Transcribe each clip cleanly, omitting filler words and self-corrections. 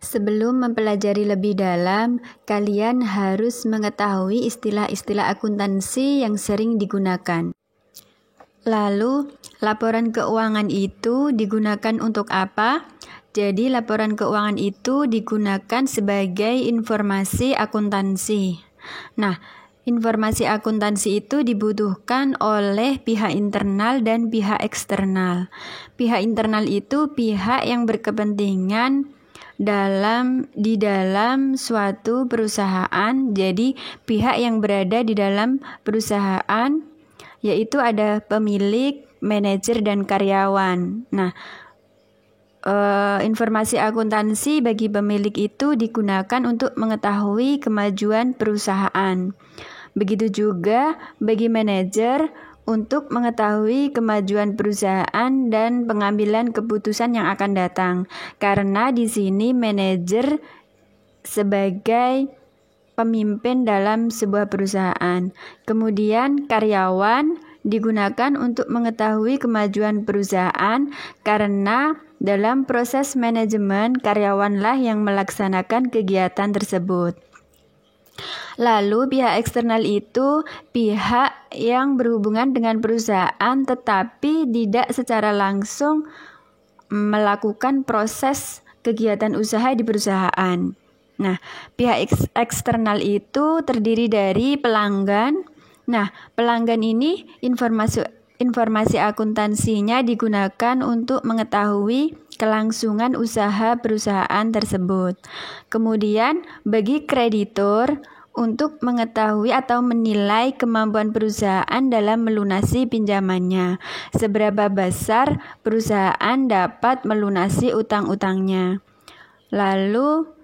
Sebelum mempelajari lebih dalam, kalian harus mengetahui istilah-istilah akuntansi yang sering digunakan. Lalu, laporan keuangan itu digunakan untuk apa? Jadi, laporan keuangan itu digunakan sebagai informasi akuntansi. Nah, informasi akuntansi itu dibutuhkan oleh pihak internal dan pihak eksternal. Pihak internal itu pihak yang berkepentingan di dalam suatu perusahaan. Jadi pihak yang berada di dalam perusahaan yaitu ada pemilik, manajer, dan karyawan. Nah, informasi akuntansi bagi pemilik itu digunakan untuk mengetahui kemajuan perusahaan. Begitu juga bagi manajer untuk mengetahui kemajuan perusahaan dan pengambilan keputusan yang akan datang. Karena di sini manajer sebagai pemimpin dalam sebuah perusahaan. Kemudian karyawan digunakan untuk mengetahui kemajuan perusahaan karena dalam proses manajemen karyawanlah yang melaksanakan kegiatan tersebut. Lalu pihak eksternal itu pihak yang berhubungan dengan perusahaan tetapi tidak secara langsung melakukan proses kegiatan usaha di perusahaan. Nah, pihak eksternal itu terdiri dari pelanggan. Nah, pelanggan ini informasi akuntansinya digunakan untuk mengetahui kelangsungan usaha perusahaan tersebut. Kemudian bagi kreditur untuk mengetahui atau menilai kemampuan perusahaan dalam melunasi pinjamannya. Seberapa besar perusahaan dapat melunasi utang-utangnya. Lalu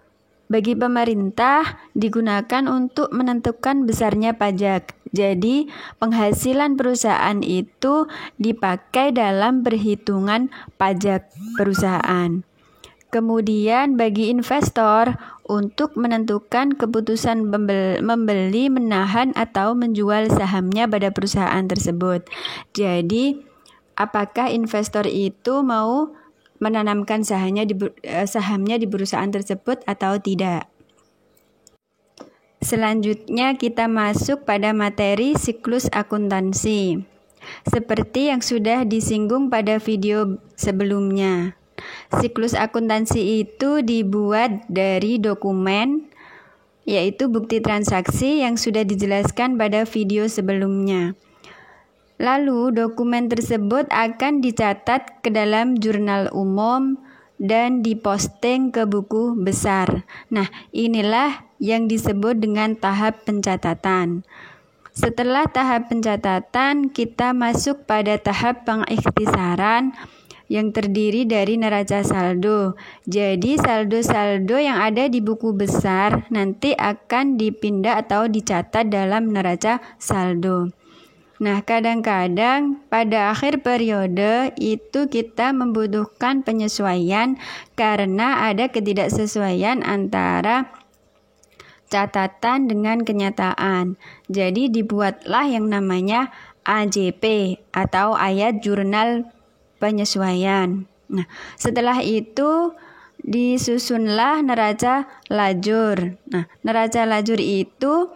bagi pemerintah digunakan untuk menentukan besarnya pajak. Jadi, penghasilan perusahaan itu dipakai dalam perhitungan pajak perusahaan. Kemudian bagi investor untuk menentukan keputusan membeli, menahan, atau menjual sahamnya pada perusahaan tersebut. Jadi, apakah investor itu mau menanamkan sahamnya di perusahaan tersebut atau tidak? Selanjutnya kita masuk pada materi siklus akuntansi. Seperti yang sudah disinggung pada video sebelumnya. Siklus akuntansi itu dibuat dari dokumen, yaitu bukti transaksi yang sudah dijelaskan pada video sebelumnya. Lalu dokumen tersebut akan dicatat ke dalam jurnal umum dan diposting ke buku besar. Nah, inilah yang disebut dengan tahap pencatatan. Setelah tahap pencatatan, kita masuk pada tahap pengikhtisaran yang terdiri dari neraca saldo. Jadi saldo-saldo yang ada di buku besar nanti akan dipindah atau dicatat dalam neraca saldo. Nah, kadang-kadang pada akhir periode itu kita membutuhkan penyesuaian karena ada ketidaksesuaian antara catatan dengan kenyataan. Jadi dibuatlah yang namanya AJP atau ayat jurnal penyesuaian. Nah, setelah itu disusunlah neraca lajur. Nah, neraca lajur itu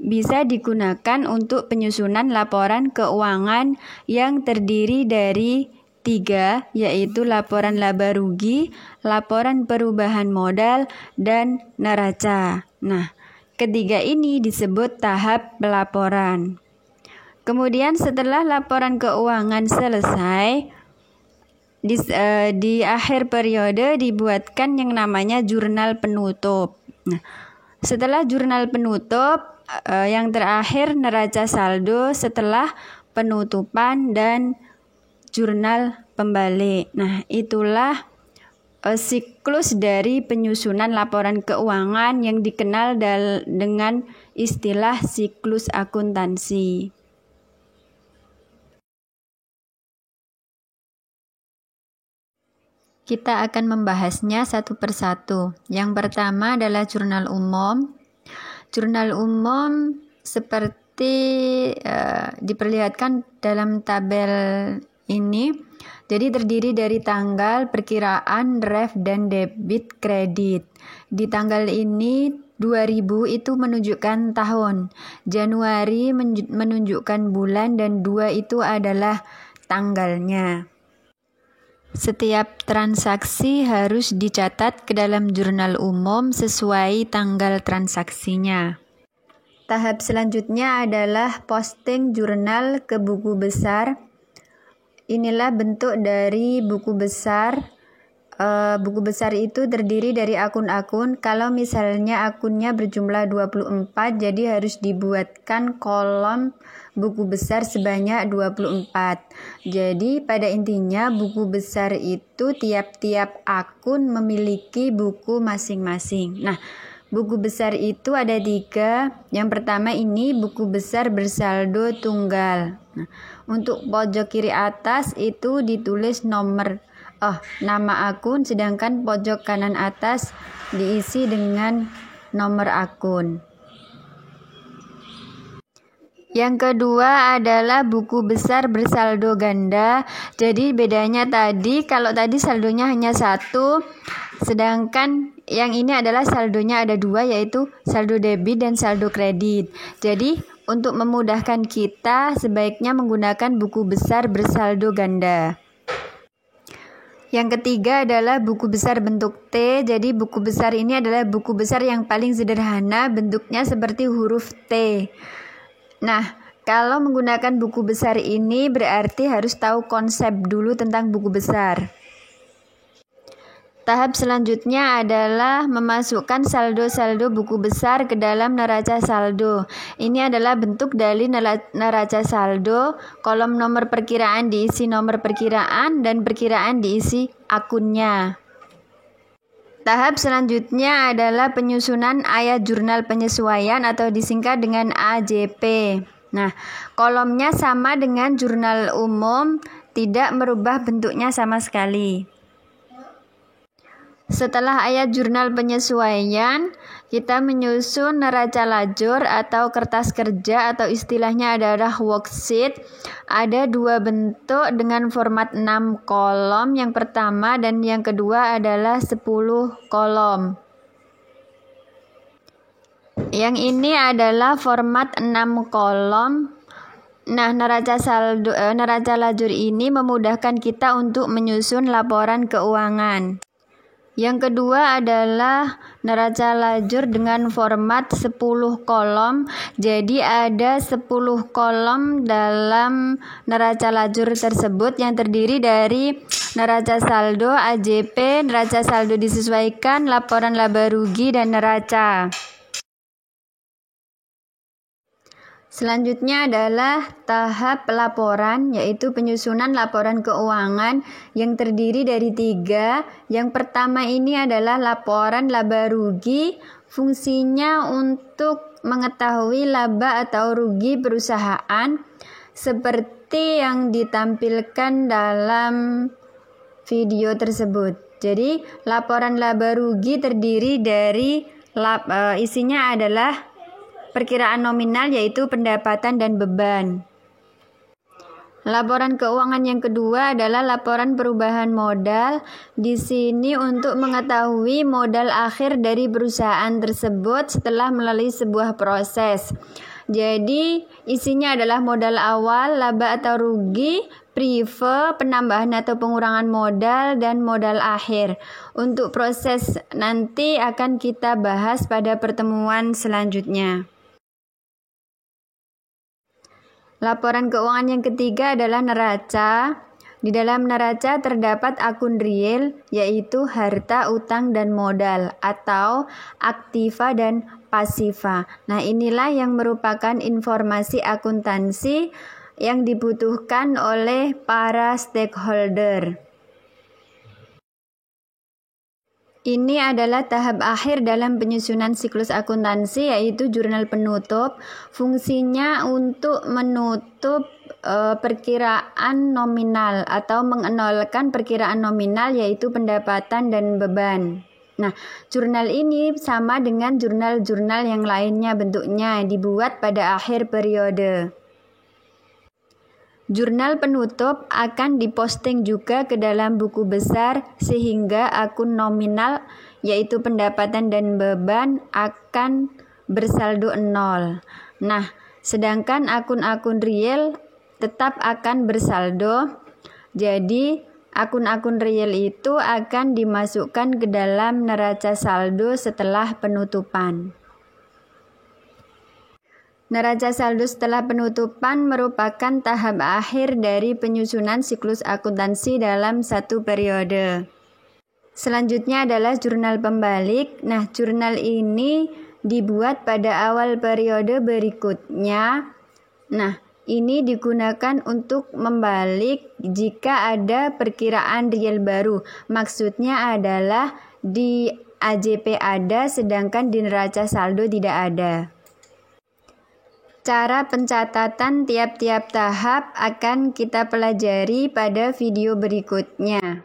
bisa digunakan untuk penyusunan laporan keuangan yang terdiri dari 3, yaitu laporan laba rugi, laporan perubahan modal, dan neraca. Nah, ketiga ini disebut tahap pelaporan. Kemudian setelah laporan keuangan selesai, di akhir periode dibuatkan yang namanya jurnal penutup. Nah, setelah jurnal penutup, yang terakhir neraca saldo setelah penutupan dan jurnal pembalik. Nah, itulah siklus dari penyusunan laporan keuangan yang dikenal dengan istilah siklus akuntansi. Kita akan membahasnya satu persatu. Yang pertama adalah jurnal umum. Jurnal umum seperti diperlihatkan dalam tabel ini. Jadi terdiri dari tanggal, perkiraan, ref, dan debit kredit. Di tanggal ini 2000 itu menunjukkan tahun, Januari menunjukkan bulan, dan 2 itu adalah tanggalnya. Setiap transaksi harus dicatat ke dalam jurnal umum sesuai tanggal transaksinya. Tahap selanjutnya adalah posting jurnal ke buku besar. Inilah bentuk dari buku besar. Buku besar itu terdiri dari akun-akun. Kalau misalnya akunnya berjumlah 24, jadi harus dibuatkan kolom buku besar sebanyak 24. Jadi pada intinya buku besar itu tiap-tiap akun memiliki buku masing-masing. Nah, buku besar itu ada 3. Yang pertama ini buku besar bersaldo tunggal. Nah, untuk pojok kiri atas itu ditulis nama akun, sedangkan pojok kanan atas diisi dengan nomor akun. Yang kedua adalah buku besar bersaldo ganda. Jadi bedanya tadi, kalau tadi saldonya hanya 1, sedangkan yang ini adalah saldonya ada 2, yaitu saldo debit dan saldo kredit. Jadi untuk memudahkan kita sebaiknya menggunakan buku besar bersaldo ganda. Yang ketiga adalah buku besar bentuk T. Jadi buku besar ini adalah buku besar yang paling sederhana, bentuknya seperti huruf T. Nah, kalau menggunakan buku besar ini berarti harus tahu konsep dulu tentang buku besar. Tahap selanjutnya adalah memasukkan saldo-saldo buku besar ke dalam neraca saldo. Ini adalah bentuk dari neraca saldo. Kolom nomor perkiraan diisi nomor perkiraan dan perkiraan diisi akunnya. Tahap selanjutnya adalah penyusunan ayat jurnal penyesuaian atau disingkat dengan AJP. Nah, kolomnya sama dengan jurnal umum, tidak merubah bentuknya sama sekali. Setelah ayat jurnal penyesuaian, kita menyusun neraca lajur atau kertas kerja atau istilahnya adalah worksheet. Ada 2 bentuk dengan format 6 kolom yang pertama dan yang kedua adalah 10 kolom. Yang ini adalah format 6 kolom. Nah, neraca lajur ini memudahkan kita untuk menyusun laporan keuangan. Yang kedua adalah neraca lajur dengan format 10 kolom. Jadi ada 10 kolom dalam neraca lajur tersebut yang terdiri dari neraca saldo, AJP, neraca saldo disesuaikan, laporan laba rugi, dan neraca. Selanjutnya adalah tahap pelaporan, yaitu penyusunan laporan keuangan yang terdiri dari 3. Yang pertama ini adalah laporan laba rugi, fungsinya untuk mengetahui laba atau rugi perusahaan seperti yang ditampilkan dalam video tersebut. Jadi laporan laba rugi terdiri dari isinya adalah perkiraan nominal, yaitu pendapatan dan beban. Laporan keuangan yang kedua adalah laporan perubahan modal. Di sini untuk mengetahui modal akhir dari perusahaan tersebut setelah melalui sebuah proses. Jadi isinya adalah modal awal, laba atau rugi, prive, penambahan atau pengurangan modal, dan modal akhir. Untuk proses nanti akan kita bahas pada pertemuan selanjutnya. Laporan keuangan yang ketiga adalah neraca. Di dalam neraca terdapat akun real, yaitu harta, utang, dan modal, atau aktiva dan pasiva. Nah, inilah yang merupakan informasi akuntansi yang dibutuhkan oleh para stakeholder. Ini adalah tahap akhir dalam penyusunan siklus akuntansi, yaitu jurnal penutup. Fungsinya untuk menutup perkiraan nominal atau mengenolkan perkiraan nominal, yaitu pendapatan dan beban. Nah, jurnal ini sama dengan jurnal-jurnal yang lainnya bentuknya, dibuat pada akhir periode. Jurnal penutup akan diposting juga ke dalam buku besar sehingga akun nominal yaitu pendapatan dan beban akan bersaldo 0. Nah, sedangkan akun-akun real tetap akan bersaldo. Jadi, akun-akun real itu akan dimasukkan ke dalam neraca saldo setelah penutupan. Neraca saldo setelah penutupan merupakan tahap akhir dari penyusunan siklus akuntansi dalam satu periode. Selanjutnya adalah jurnal pembalik. Nah, jurnal ini dibuat pada awal periode berikutnya. Nah, ini digunakan untuk membalik jika ada perkiraan real baru. Maksudnya adalah di AJP ada sedangkan di neraca saldo tidak ada. Cara pencatatan tiap-tiap tahap akan kita pelajari pada video berikutnya.